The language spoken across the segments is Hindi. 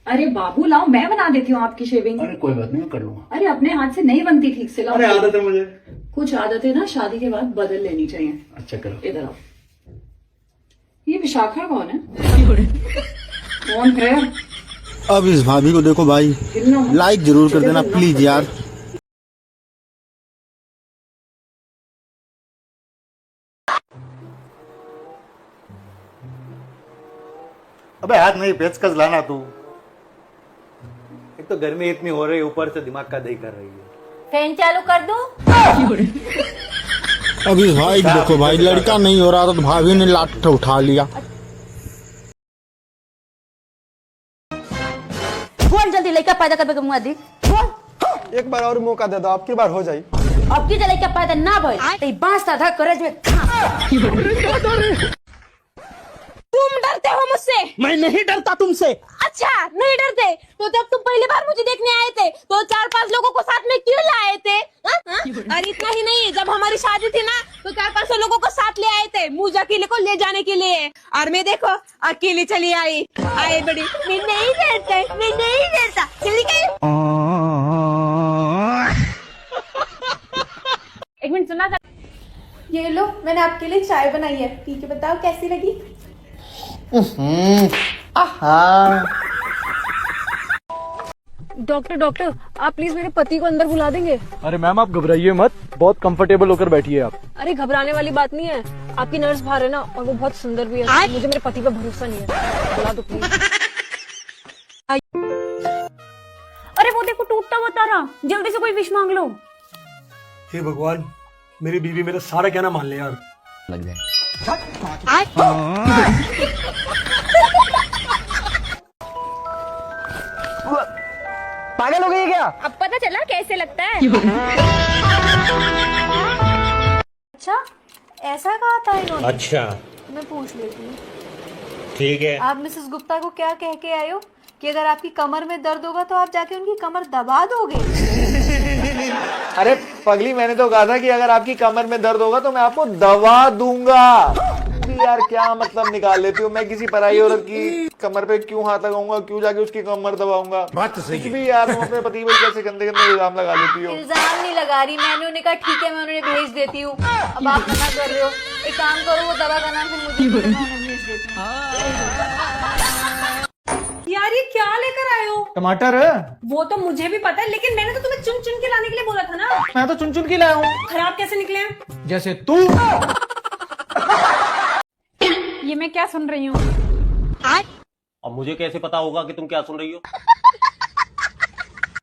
अरे बाबू लाओ, मैं बना देती हूँ आपकी शेविंग। अरे कोई बात नहीं, मैं कर लूंगा। अरे अपने हाथ से नहीं बनती ठीक से, लाओ। अरे आदत है मुझे। कुछ आदतें ना शादी के बाद बदल लेनी चाहिए। अच्छा करो। इधर आओ। ये विशाखा कौन है? कौन है? अब इस भाभी को देखो भाई, लाइक जरूर कर देना प्लीज यार। अबे हाथ नहीं, पेचकस लाना तू। एक तो गर्मी इतनी हो रही है, ऊपर से दिमाग का दही कर रही है। फैन चालू कर दूं? अब इस भाई को देखो भाई, लड़का नहीं हो रहा था तो भाभी ने लाठ उठा लिया। बोल जल्दी, लड़का पैदा कर मुआ दी। बोल। एक बार और मौका दे दो, आपकी बार हो जाए। अब की लड़का पैदा ना भइल तो बांस था करेज में। तुम डरते हो मुझसे? मैं नहीं डरता तुमसे। अच्छा नहीं डरते तो जब तुम पहली बार मुझे देखने आए थे तो 4-5 लोगों को साथ में क्यों लाए थे? और इतना ही नहीं, जब हमारी शादी थी ना तो 400-500 लोगों को साथ ले आए थे मूजा किले को ले जाने के लिए, और मैं देखो अकेली चली आई। आए बड़ी, मैं नहीं डरता, मैं नहीं डरता, चली गई। एक मिनट सुना, ये लो, मैंने आपके लिए चाय बनाई है, पी के बताओ कैसी लगी। डॉक्टर आप प्लीज मेरे पति को अंदर बुला देंगे। अरे मैम आप घबराइए मत, बहुत कंफर्टेबल होकर बैठिए आप। अरे घबराने वाली बात नहीं है, आपकी नर्स बाहर है ना, और वो बहुत सुंदर भी है। मुझे मेरे पति पे भरोसा नहीं है, बुला दो प्लीज। अरे वो देखो टूटता हुआ तारा, जल्दी से कोई विश मांग लो। हे भगवान, मेरी बीवी मेरा सारा कहना मान ले यार। लग जाए। पागल हो गई क्या? अब पता चला कैसे लगता है। अच्छा ऐसा कहा था इन्होंने? अच्छा मैं पूछ लेती हूँ, ठीक है। आप मिसेस गुप्ता को क्या कह के आए हो कि अगर आपकी कमर में दर्द होगा तो आप जाके उनकी कमर दबा दोगे? अरे पगली, मैंने तो कहा था कि अगर आपकी कमर में दर्द होगा तो मैं आपको दवा दूंगा। यार क्या मतलब निकाल लेती हूँ, मैं किसी पराई औरत की कमर पे क्यों हाथ लगाऊंगा, क्यों जाके उसकी कमर दबाऊंगा? बात तो सही है। भी यार तुम अपने पति पर कैसे गंदे गंदे इल्जाम लगा लेती हो? इल्जाम नहीं लगा रही, मैंने उन्हें कहा ठीक है मैं उन्हें भेज देती हूँ। अब आप मना कर रहे हो, एक काम करो वो दवा का नाम फिर मुझे भेज देती हूँ। यार ये क्या लेकर आए हो? टमाटर। वो तो मुझे भी पता है, लेकिन मैंने तो तुम्हें चुन चुन के लाने के लिए बोला था ना। मैं तो चुन चुन के लाया हूँ। खराब कैसे निकले? जैसे तू। ये मैं क्या सुन रही हूँ? अब मुझे कैसे पता होगा कि तुम क्या सुन रही हो?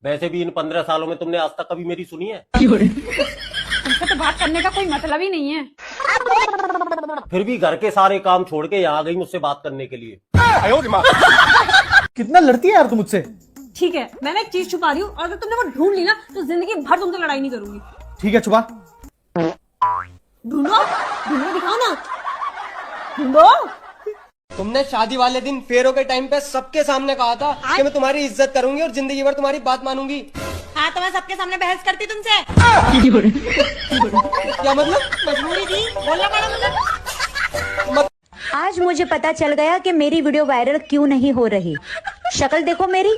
वैसे भी इन 15 सालों में तुमने आज तक कभी मेरी सुनी है? तुमसे तो बात करने का कोई मतलब ही नहीं है। फिर भी घर के सारे काम छोड़ के यहाँ आ गई मुझसे बात करने के लिए। कितना लड़ती है यार तू मुझसे। ठीक है, मैं एक चीज छुपा रही हूँ, और अगर तुमने वो ढूंढ ली ना तो जिंदगी भर तुमसे लड़ाई नहीं करूंगी। ठीक है छुपा। ढूंढो ढूंढो, दिखाओ ना, ढूंढो। तुमने शादी वाले दिन फेरों के टाइम पे सबके सामने कहा था कि मैं तुम्हारी इज्जत करूंगी और जिंदगी भर तुम्हारी बात मानूंगी। हाँ तो मैं सबके सामने बहस करती तुमसे। क्या मतलब? मजबूरी थी, बोलना पड़ा मुझे। आज मुझे पता चल गया कि मेरी वीडियो वायरल क्यों नहीं हो रही। शक्ल देखो मेरी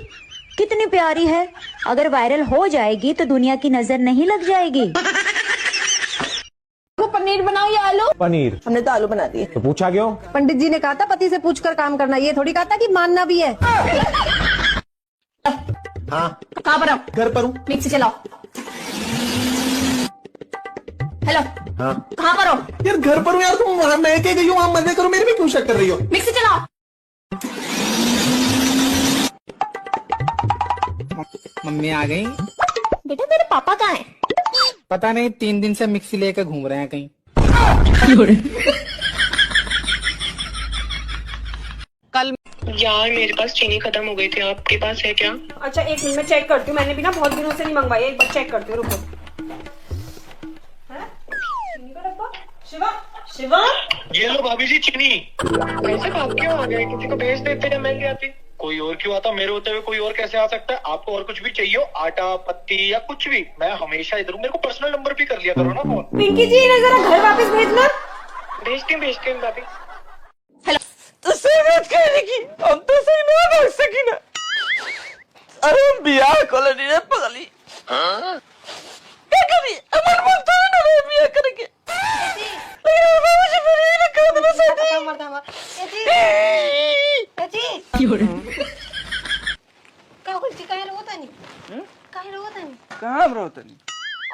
कितनी प्यारी है, अगर वायरल हो जाएगी तो दुनिया की नजर नहीं लग जाएगी। पनीर बनाओ या आलू? पनीर। हमने तो आलू बना दिए। तो पूछा क्यों? पंडित जी ने कहा था पति से पूछकर काम करना, ये थोड़ी कहा था कि मानना भी है। हाँ कहाँ पर हो? घर पर हूँ। मिक्सी चलाओ। हेलो हाँ कहाँ पर हो? यार घर पर हूँ यार, तुम वहाँ मैं क्या गई हूँ, वहाँ मजे करो, मेरे भी क्यों शक कर रही हो? मिक्सी चलाओ। मम्मी आ गई। बेटा मेरे पापा कहाँ हैं? पता नहीं, 3 दिन से मिक्सी लेकर घूम रहे हैं कहीं। कल यार मेरे पास चीनी खत्म हो गई थी, आपके पास है क्या? अच्छा एक मिनट में चेक करती हूँ, मैंने भी ना बहुत दिनों से नहीं मंगवाई, एक बार चेक करती हूँ, रुको। चीनी का डब्बा। शिवा शिवा, ये लो भाभी जी चीनी। ऐसे आप क्यों आ गए? किसी को भेज देते या मैं ले आती। कोई और क्यों आता, मेरे होते हुए कोई और कैसे आ सकता है? आपको और कुछ भी चाहिए हो, आटा पत्ती या कुछ भी, मैं हमेशा इधर हूँ। मेरे को पर्सनल नंबर भी कर लिया करो ना फोन। पिंकी जी इन्हें जरा घर वापस भेजना। भेजती हूँ भाभी। हेलो तो सही बात कहने की, हम तो सही ना भाग सकी ना। अरे बियाह कॉलोनी रे पगली क्या करी अमर बोलता है ना रे बियाह करके लेकिन मुझे मेरी रखा दे साथी का बोलती काय रोता नहीं कहां रोता नहीं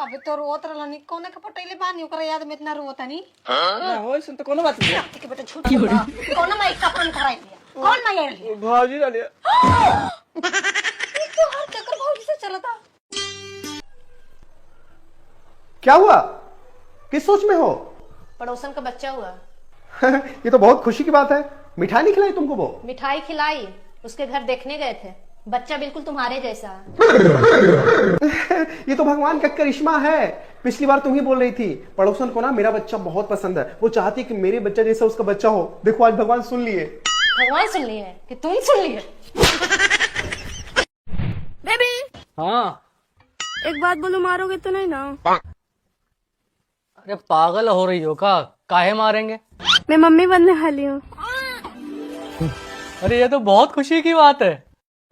अबे तो रोत रहला नहीं कोने के पटैले बानी ओकरा याद में इतना रोता नहीं ना हो सुन तो कोनो बात नहीं के बेटा झूठ कौन माई कपन कराई दिया कौन माई आई भाजी डालिया तो हर चक्कर भौजी से चला था। क्या हुआ किस सोच में हो? पड़ोसन का बच्चा हुआ। ये तो बहुत खुशी की बात है। मिठाई नहीं खिलाई तुमको वो? मिठाई खिलाई, उसके घर देखने गए थे, बच्चा बिल्कुल तुम्हारे जैसा। ये तो भगवान का करिश्मा है। पिछली बार तुम ही बोल रही थी पड़ोसन को ना मेरा बच्चा बहुत पसंद है, वो चाहती कि मेरे बच्चा जैसा उसका बच्चा हो। देखो आज भगवान सुन लिए। भगवान सुन लिए कि तुम सुन लिए? बेबी हाँ एक बात बोलो, मारोगे तो नहीं ना? अरे पागल हो रही हो का? काहे मारेंगे? मैं मम्मी बनने वाली हूँ। अरे ये तो बहुत खुशी की बात है।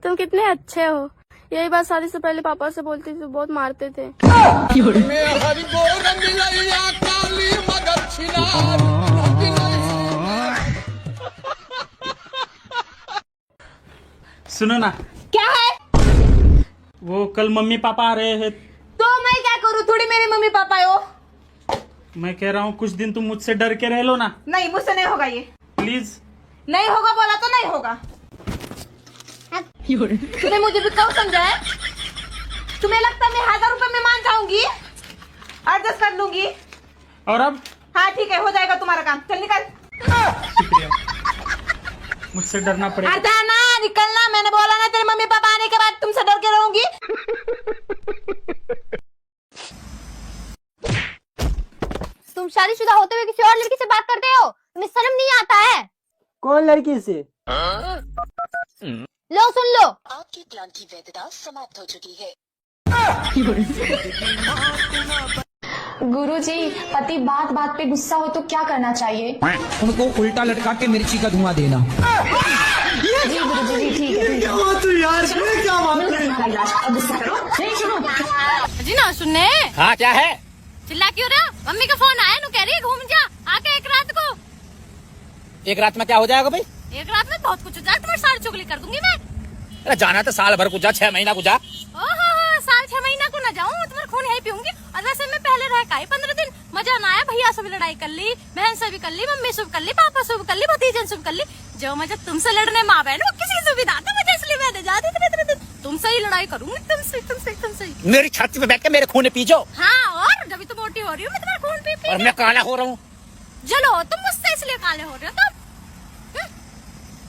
तुम कितने अच्छे हो। यही बात शादी से पहले पापा से बोलती थी, बहुत मारते थे। सुनो ना, क्या है? वो कल मम्मी पापा आ रहे हैं। तो मैं क्या करूँ, थोड़ी मेरी मम्मी पापा हो। मैं कह रहा हूँ कुछ दिन तुम मुझसे डर के रह लो ना। नहीं, मुझसे नहीं होगा ये। प्लीज। नहीं होगा बोला तो नहीं होगा। तुम्हें मुझे भी कब समझा है? तुम्हें लगता है मैं 1000 रुपए में मान जाऊंगी? एडजस्ट कर लूंगी। और अब? हाँ ठीक है, हो जाएगा तुम्हारा काम। चल निकल। शुक्रिया, मुझसे डरना पड़ेगा। ना निकलना, मैंने बोला ना तेरे मम्मी पापा आने के बाद तुमसे डर के रहूंगी। तुम शादीशुदा होते हुए किसी और लड़की से बात करते हो, तुम्हें शर्म नहीं आता है? कौन लड़की से? लो सुन लो, आपके प्लान की वैधता समाप्त हो चुकी है। गुरुजी, पति बात बात पे गुस्सा हो तो क्या करना चाहिए? उनको उल्टा लटका के मिर्ची का धुआं देना। जी गुरुजी, जी ठीक है। क्या बात है यार, क्या बात है? अब गुस्सा करो। नहीं सुनो जी ना सुनने। हाँ क्या है? चिल्ला क्यों रहे हो? मम्मी का फोन आया, नु कह रही घूम जा आके एक रात को। एक रात में क्या हो जाएगा भाई? एक रात में बहुत कुछ हो जाएगा, तुम्हारी सारी चुगली कर दूंगी मैं। अरे जाना तो साल भर को जा, 6 महीना को जा। ओहो, साल 6 महीना को ना जाऊँ, तुम्हारा खून यही पीऊंगी। और वैसे मैं पहले रह का 15 दिन मजा ना आया। भैया से भी लड़ाई कर ली, बहन से भी कर ली, मम्मी से भी कर ली, पापा से भी कर ली, भतीजन से भी कर ली। जो मजा तुमसे लड़ने माँ बहन वो किसी से भी ना था, मुझे इसलिए मैंने जाती थी। तुमसे ही लड़ाई करूंगी, तुमसे। मेरी छाती पे बैठ के मेरे खून पी जाओ। हाँ, और जब तो मोटी हो रही हूँ मैं तुम्हारा खून पी और मैं काला हो रहा हूँ। चलो तुम मुझसे इसलिए काले हो रहे हो तुम।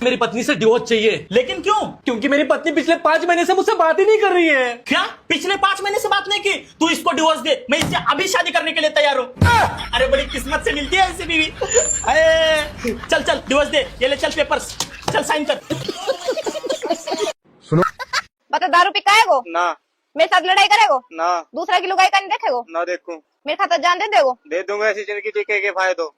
मेरी पत्नी से डिवोर्स चाहिए। लेकिन क्यों? क्योंकि मेरी पत्नी पिछले 5 महीने से मुझसे बात ही नहीं कर रही है। क्या पिछले 5 महीने से बात नहीं की? तू इसको डिवोर्स दे, मैं इससे अभी शादी करने के लिए तैयार हूँ। अरे बड़ी किस्मत से मिलती है ऐसी बीवी। अरे चल डिवोर्स दे, ये ले चल पेपर्स, चल साइन कर। बता, दारू पी खाएगो ना, मेरे साथ लड़ाई करेगो ना, दूसरा की लुगाई का नहीं देखेगो ना देखूं। मेरे खाता जान दे देगो। दे दूंगा, ऐसी जिंदगी जीके के फायदो।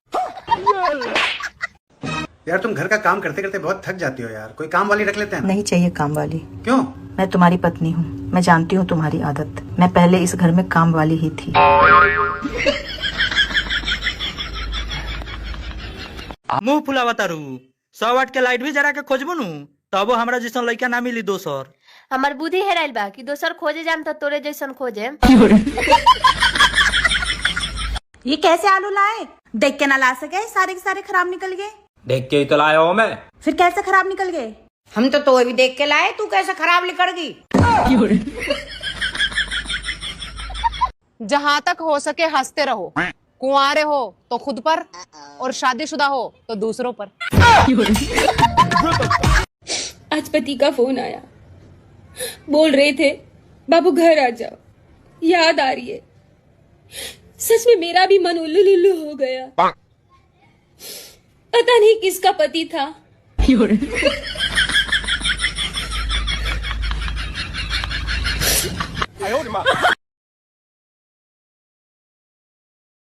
यार तुम घर का काम करते करते बहुत थक जाती हो यार, कोई काम वाली रख लेते हैं ना? नहीं चाहिए काम वाली। क्यों? मैं तुम्हारी पत्नी हूँ, मैं जानती हूँ तुम्हारी आदत। मैं पहले इस घर में काम वाली ही थी। मुंह फुलावा तारू, 100 वाट के लाइट भी जरा के खोजबो नु, तबो हमरा जैसन लड़का ना मिली दोसर। हमार बुद्धि हेराइल बा कि दोसर खोजे जाम तो तोरे जैसन खोजे। ये कैसे आलू लाए? देख के ना ला सके, सारे के सारे खराब निकल गए। देख के ही तो लाया हूँ मैं। फिर कैसे खराब निकल गए? हम तो भी देख के लाए, तू कैसे खराब निकल गई? जहाँ तक हो सके हंसते रहो। कुंवारे हो तो खुद पर, और शादीशुदा हो तो दूसरों पर। आज पति का फोन आया, बोल रहे थे बाबू घर आ जाओ, याद आ रही है। सच में मेरा भी मन उल्लू लुल्लू हो गया। पता नहीं किसका पति था।